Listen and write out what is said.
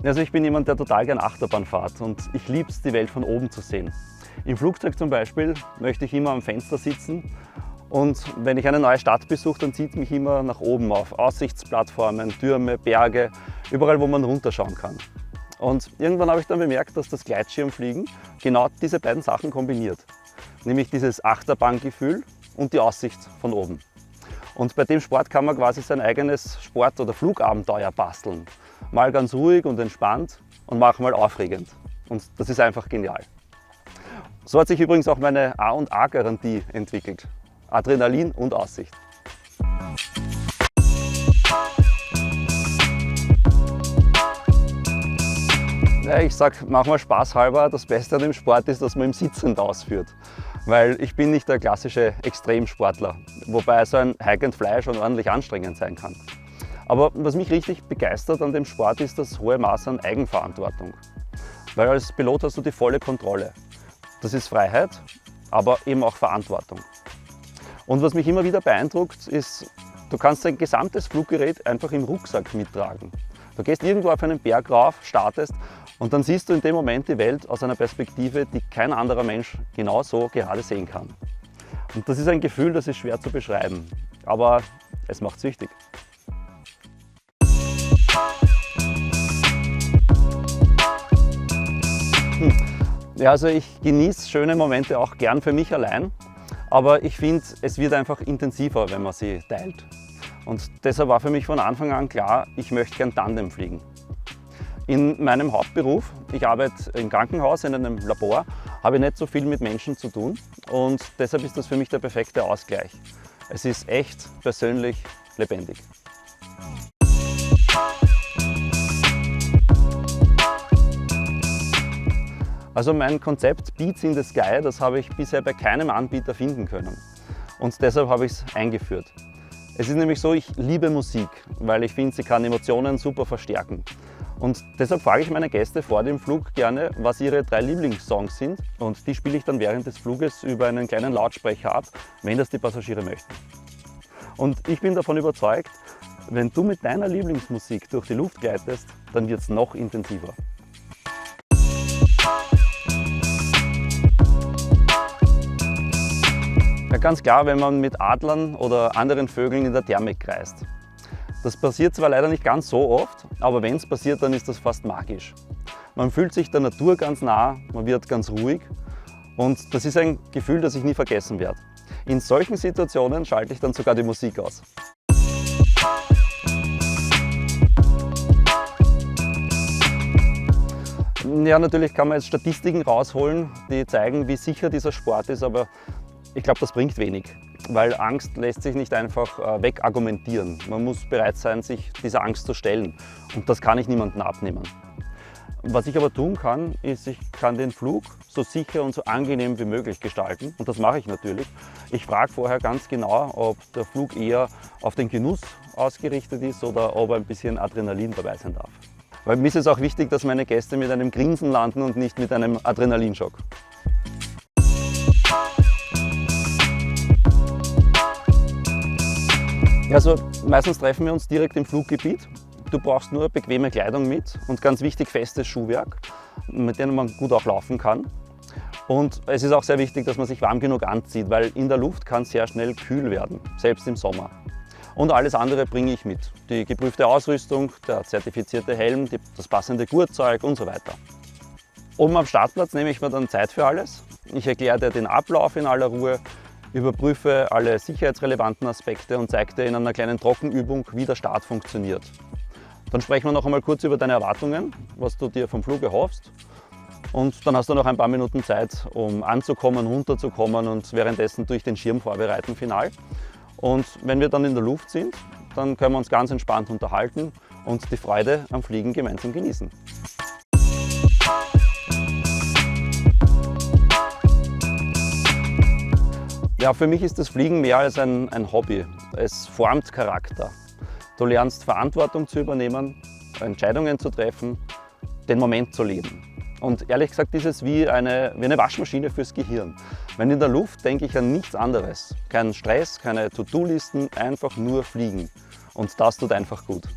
Also ich bin jemand, der total gern Achterbahn fährt und ich liebe es, die Welt von oben zu sehen. Im Flugzeug zum Beispiel möchte ich immer am Fenster sitzen und wenn ich eine neue Stadt besuche, dann zieht mich immer nach oben auf Aussichtsplattformen, Türme, Berge, überall wo man runterschauen kann. Und irgendwann habe ich dann bemerkt, dass das Gleitschirmfliegen genau diese beiden Sachen kombiniert. Nämlich dieses Achterbahngefühl und die Aussicht von oben. Und bei dem Sport kann man quasi sein eigenes Sport- oder Flugabenteuer basteln. Mal ganz ruhig und entspannt und manchmal aufregend. Und das ist einfach genial. So hat sich übrigens auch meine A&A-Garantie entwickelt. Adrenalin und Aussicht. Ja, ich sage manchmal spaßhalber, das Beste an dem Sport ist, dass man im Sitzend ausführt. Weil ich bin nicht der klassische Extremsportler, wobei so ein Hike and Fly schon ordentlich anstrengend sein kann. Aber was mich richtig begeistert an dem Sport ist das hohe Maß an Eigenverantwortung. Weil als Pilot hast du die volle Kontrolle. Das ist Freiheit, aber eben auch Verantwortung. Und was mich immer wieder beeindruckt, ist, du kannst dein gesamtes Fluggerät einfach im Rucksack mittragen. Du gehst irgendwo auf einen Berg rauf, startest und dann siehst du in dem Moment die Welt aus einer Perspektive, die kein anderer Mensch genauso gerade sehen kann. Und das ist ein Gefühl, das ist schwer zu beschreiben, aber es macht süchtig. Ja, also ich genieße schöne Momente auch gern für mich allein, aber ich finde, es wird einfach intensiver, wenn man sie teilt. Und deshalb war für mich von Anfang an klar, ich möchte gern Tandem fliegen. In meinem Hauptberuf, ich arbeite im Krankenhaus, in einem Labor, habe ich nicht so viel mit Menschen zu tun und deshalb ist das für mich der perfekte Ausgleich. Es ist echt, persönlich, lebendig. Also mein Konzept Beats in the Sky, das habe ich bisher bei keinem Anbieter finden können und deshalb habe ich es eingeführt. Es ist nämlich so, ich liebe Musik, weil ich finde, sie kann Emotionen super verstärken. Und deshalb frage ich meine Gäste vor dem Flug gerne, was ihre 3 Lieblingssongs sind und die spiele ich dann während des Fluges über einen kleinen Lautsprecher ab, wenn das die Passagiere möchten. Und ich bin davon überzeugt, wenn du mit deiner Lieblingsmusik durch die Luft gleitest, dann wird es noch intensiver. Ja, ganz klar, wenn man mit Adlern oder anderen Vögeln in der Thermik reist. Das passiert zwar leider nicht ganz so oft, aber wenn es passiert, dann ist das fast magisch. Man fühlt sich der Natur ganz nah, man wird ganz ruhig und das ist ein Gefühl, das ich nie vergessen werde. In solchen Situationen schalte ich dann sogar die Musik aus. Ja, natürlich kann man jetzt Statistiken rausholen, die zeigen, wie sicher dieser Sport ist, aber ich glaube, das bringt wenig, weil Angst lässt sich nicht einfach wegargumentieren. Man muss bereit sein, sich dieser Angst zu stellen und das kann ich niemandem abnehmen. Was ich aber tun kann, ist, ich kann den Flug so sicher und so angenehm wie möglich gestalten und das mache ich natürlich. Ich frage vorher ganz genau, ob der Flug eher auf den Genuss ausgerichtet ist oder ob ein bisschen Adrenalin dabei sein darf. Weil mir ist es auch wichtig, dass meine Gäste mit einem Grinsen landen und nicht mit einem Adrenalinschock. Also meistens treffen wir uns direkt im Fluggebiet. Du brauchst nur bequeme Kleidung mit und ganz wichtig festes Schuhwerk, mit dem man gut auch laufen kann. Und es ist auch sehr wichtig, dass man sich warm genug anzieht, weil in der Luft kann es sehr schnell kühl werden, selbst im Sommer. Und alles andere bringe ich mit. Die geprüfte Ausrüstung, der zertifizierte Helm, das passende Gurtzeug und so weiter. Oben am Startplatz nehme ich mir dann Zeit für alles. Ich erkläre dir den Ablauf in aller Ruhe, überprüfe alle sicherheitsrelevanten Aspekte und zeige dir in einer kleinen Trockenübung, wie der Start funktioniert. Dann sprechen wir noch einmal kurz über deine Erwartungen, was du dir vom Flug erhoffst. Und dann hast du noch ein paar Minuten Zeit, um anzukommen, runterzukommen und währenddessen durch den Schirm vorbereiten final. Und wenn wir dann in der Luft sind, dann können wir uns ganz entspannt unterhalten und die Freude am Fliegen gemeinsam genießen. Ja, für mich ist das Fliegen mehr als ein Hobby. Es formt Charakter. Du lernst Verantwortung zu übernehmen, Entscheidungen zu treffen, den Moment zu leben. Und ehrlich gesagt ist es wie eine Waschmaschine fürs Gehirn. Wenn in der Luft denke ich an nichts anderes. Kein Stress, keine To-Do-Listen, einfach nur fliegen. Und das tut einfach gut.